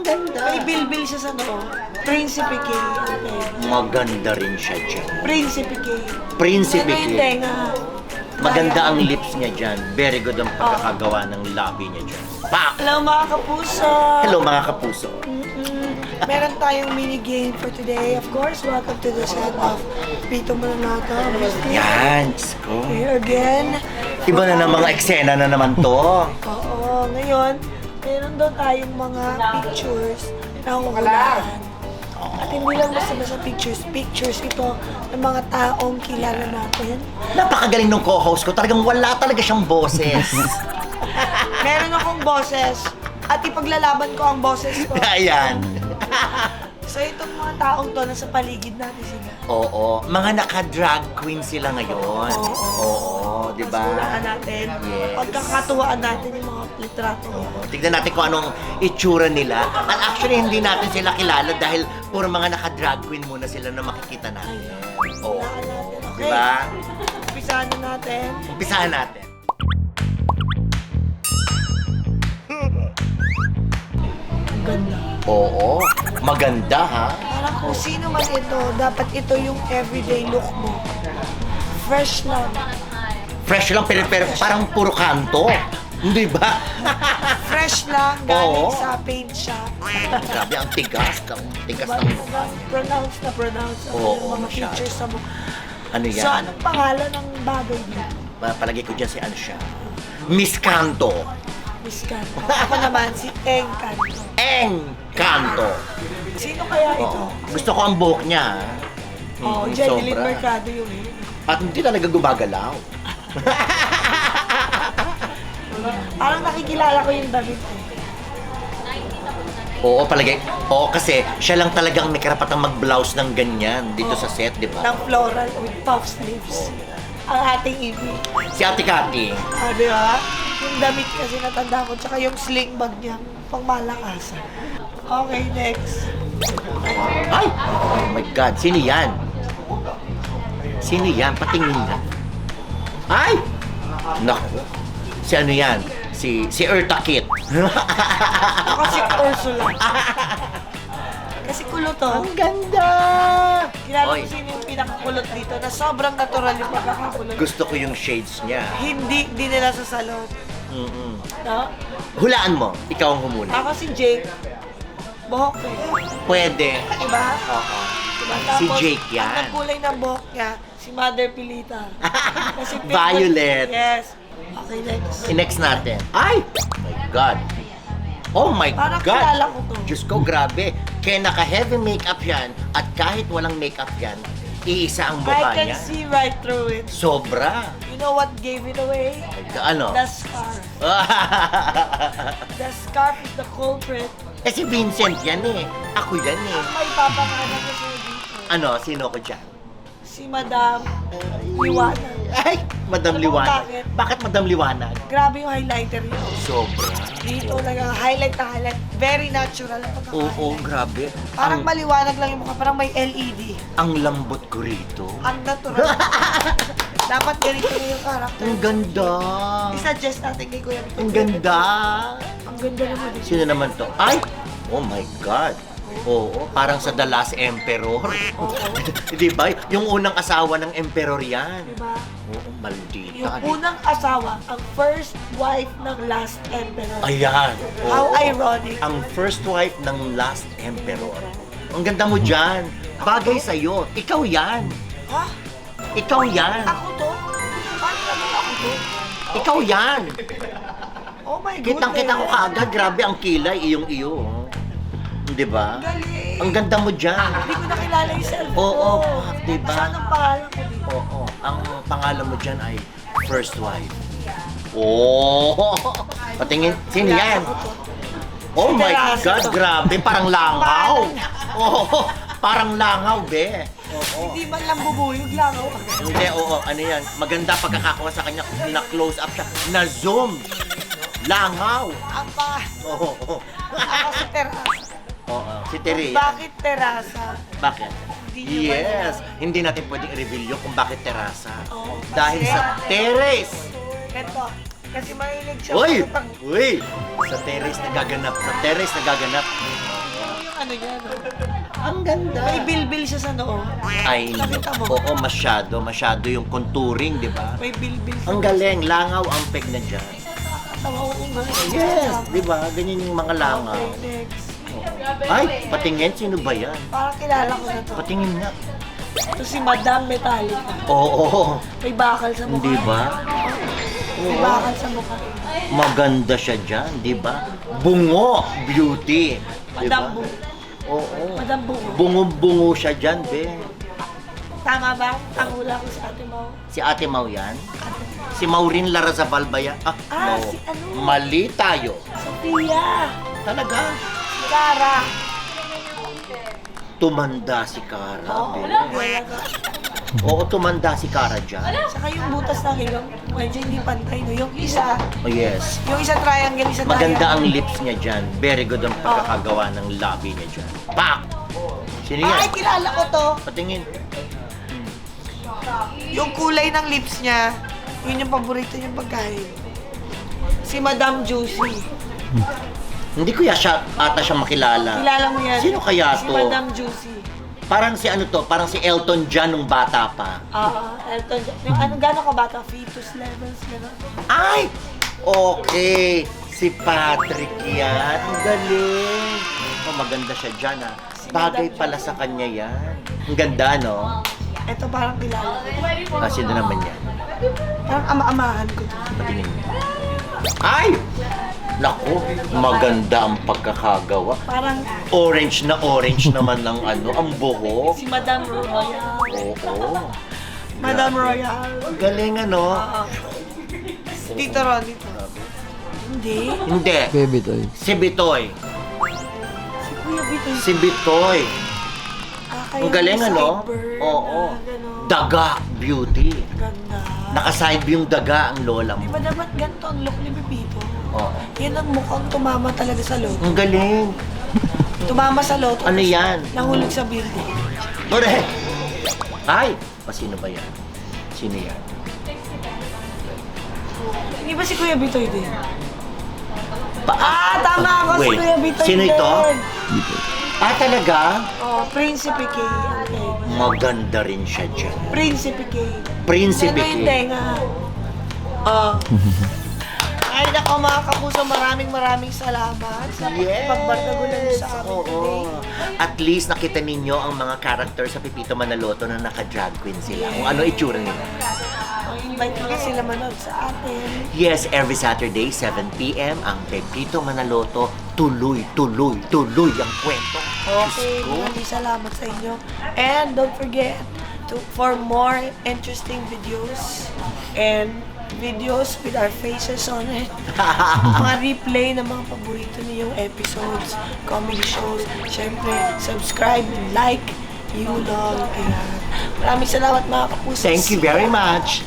Ang ganda. May bilbil siya sa noo. Prinsipe K. Okay. Maganda rin siya dyan. Prinsipe K. Prinsipe Ano yung K. tenga? Maganda ang lips niya dyan. Very good ang pagkakagawa ng labi niya dyan. Pak! Hello mga kapuso! Hello mga kapuso. Meron tayong mini game for today. Of course, welcome to the set of Pito Mananato. Yan, Diyos ko. Here again. Iba na ng mga eksena na naman to. Oo, ngayon, meron daw tayong mga pictures na huhulaan. At hindi lang basta pictures ito ng mga taong kilala natin. Napakagaling ng co-host ko. Talagang wala talaga siyang boses. Meron akong boses at ipaglalaban ko ang boses ko. Ayan. So itong mga taong to, nasa paligid natin sila. Oo. Mga naka-drag queen sila ngayon. Oo, di ba? Pasulaan natin. Yes. Pagkakatuwaan natin yung mga litrato nila. Tignan natin kung anong itsura nila. At actually, hindi natin sila kilala dahil puro mga naka-drag queen muna sila na makikita natin. Oo. Pasulaan natin. Okay. Di ba? Umpisahan na natin. Umpisahan natin. Ang ganda. Oo. Maganda, ha? Parang kung sino man ito, dapat ito yung everyday look mo. Fresh lang. Fresh lang, pero parang puro kanto. Hindi ba? Fresh lang, galing Oo. sa paint shop. Grabe, ang tigas. Ang tigas ng mukha. Pronounce na pronounce ang Oo, mga masyado. features sa mukha. Ano yan? So, anong pangalan ng bagay dito? Palagay ko dyan si ano siya. Miss Kanto. Miss Canto. Ako naman, si Eng Canto. Encanto. Sino kaya ito? Oo. Gusto ko ang buhok niya. ha? Oh, Jeneline Mercado yung At hindi talaga gumagalaw. Parang nakikilala ko yung damit eh. Oo, palagay. Oo, kasi siya lang talagang may karapatang mag-blouse ng ganyan dito sa set, di ba? Ng floral with puff sleeves. Ang ating ibig. Si Ate Cathy. Di ba? Yung damit kasi natanda ko, tsaka yung sling bag niya, pang malakasan. Okay, next. Ay! Oh my God, sino yan? Sino yan? Patingin na. Ay! Naku. Si ano yan? Si Eartha Kitt. Ako si Ursula. Kasi kulot to. Ang ganda! Kilala Oy, ko sino yung pinakakulot dito na sobrang natural yung pagkakakulot. gusto ko yung shades niya. Hindi nila sa salon. Mm-mm. No? Hulaan mo, ikaw ang humuli. Ako si Jake. Buhok eh. Pwede. Diba? Oo. Diba? Si Jake yan. Ang nagkulay ng buhok niya, si Mother Pilita. Kasi pink- Violet. Yes. Okay, next. I-next natin. Ay! Oh my God. Oh my Parang God. kilala ko to. Diyos ko, grabe. Kaya naka-heavy makeup yan at kahit walang makeup yan, iisa ang I mukha can niya. see right through it. Sobra. You know what gave it away? Ano? The scarf. The scarf is the culprit. Eh si Vincent yan eh. Ako yan eh. May papakana ko sa'yo dito. Ano? Sino ko dyan? Si Madam Liwanag. Ay! Madam Alam mo Liwanag. bakit? Bakit Madam Liwanag? Grabe yung highlighter niya. Sobra. Dito highlight na highlight. Very natural ang pagkaka-highlight. Oo, grabe. Parang ang, maliwanag lang yung mukha. Parang may LED. ang lambot ko rito. Ang natural. Dapat ganito na yung character. Ang ganda. I-suggest natin kay Kuya Vito. Ang ganda. Ang ganda naman dito. Sino naman to? Ay! Oh my God. Oo, parang sa The Last Emperor. Di ba? Yung unang asawa ng emperor yan. Diba? Oo, maldita. Yung unang asawa, ang first wife ng last emperor. Ayan. How Oo. ironic. Ang first wife ng last emperor. Ang ganda mo dyan. Bagay sa'yo. Ikaw yan. Ha? Ikaw yan. Ako to? Paano naman ako to? Ikaw yan. Oh my goodness. Kitang-kita ko kaagad. Grabe ang kilay. Iyong-iyo. Di ba? Galing. Ang ganda mo dyan. Hindi ko nakilala yung cellphone Oo, ko. diba? Masyadong pangalan ko dito. Oo. Ang pangalan mo dyan ay first wife. Oh! Patingin. Sino yan? Ako to. Oh my Terasa God, to. grabe. Parang langaw. Oo. Parang langaw, be. Hindi man lang bubuyog lang ako. Hindi, oo. Ano yan? Maganda pagkakakuha sa kanya. Na-close up siya. Na-zoom. Langaw. Ang pa. Oo. Ako si Terasa. Oo. Si Terea. Bakit Terasa? Bakit? Hindi niyo Yes. ba Hindi natin pwedeng i-reveal yun kung bakit terasa. Oo, Dahil kasi- sa terrace. Ito. Kasi mahilig siya. Uy! pag- Uy! Sa terrace nagaganap. Sa terrace nagaganap. ano niya, no? Ang ganda. May bilbil siya sa noo. Ay, Nakita mo? oo, masyado yung contouring, di ba? May bilbil. Ang galing, langaw ang peg na dyan. Tawa ko nga. Yes, di ba? Ganyan yung mga langaw. Okay, next. Ay, patingin, sino ba yan? Parang kilala ko na to. Patingin nga. Ito si Madam Metallica. Oo, May bakal sa mukha. di ba? May bakal sa mukha. Maganda siya dyan, di ba? Bungo, beauty. Di Madam ba? Bungo. Oo. Madam Bungo. Bungo-bungo siya dyan, be. Tama ba? Ang hula ko sa ate mo. Si Ate Mau yan? Si Maureen Larrazabal ba yan? Ah, no. si ano? Mali tayo. Sophia. Talaga? Si Cara. Tumanda si Cara, Oo. be. Oo, tumanda si Cara dyan. Saka yung butas ng ilong, medyo hindi pantay, no? Yung isa, Oh, yes. yung isa triangle, isa Maganda ang triangle. lips niya dyan. Very good ang pagkakagawa ng labi niya dyan. Pak! Sino yan? Ay, kilala ko to. Patingin. Yung kulay ng lips niya, yun yung paborito niyang pagkain. Si Madam Juicy. Hindi ko siya ata siya makilala. Kilala mo yan? Sino kaya Si to? Madam Juicy. Parang si ano to? Parang si Elton John nung bata pa. Elton John. Yung ano, gano'n ka bata? Fetus levels, gano'n. Ay! Okay. Si Patrick yan. Ang galing. Oh, maganda siya dyan ah. Bagay pala sa kanya yan. Ang ganda, no? Ito parang kilala ko. Ah, sino naman yan? Parang ama-amahan ko to. Patingin mo. Ay! Naku, maganda ang pagkakagawa. Parang Orange naman ng ano, ang buhok. si Madam Royal. Oo. Madam Grabe. Royal. Galing ano? Tito Ron, dito. Hindi. Hindi. Baby toy. Si Bitoy. Si Kuya Vito. Si Bitoy. Kaya Ang galing may ano? sideburn, Oo. gano'n. Daga beauty. Ganda. Naka-side yung daga ang lola Di mo. ba dapat ganito ang look ni Pepito? Oo. Yan ang mukhang tumama talaga sa loto. Ang galing. Tumama sa loto. Ano tapos yan? Nahulog sa building. Correct. Ay! Sino ba yan? Sino yan? Hindi ba si Kuya Bitoy din? Pa Tama ako si Wait, Kuya Bitoy sino din. ito? Ah, talaga? Oh, Prinsipe K. Okay. Maganda rin siya dyan. Prinsipe K. Prinsipe Ano yung K. tenga? Oh. Ay, nako mga kapuso, maraming salamat sa pagbardagulan niyo sa amin today. Oo. At least nakita ninyo ang mga character sa Pepito Manaloto na naka-drag queen sila. Kung ano itsura nila. Invite ko na sila manood sa atin. Yes, every Saturday, 7 p.m. ang Pepito Manaloto. Tuloy ang kwento. Okay, maraming salamat sa inyo. And don't forget for more interesting videos and videos with our faces on it. Mga replay ng mga paborito niyong episodes, comedy shows. Siyempre, subscribe, like, you love. Ayan. Maraming salamat mga kapuso. Thank you very much.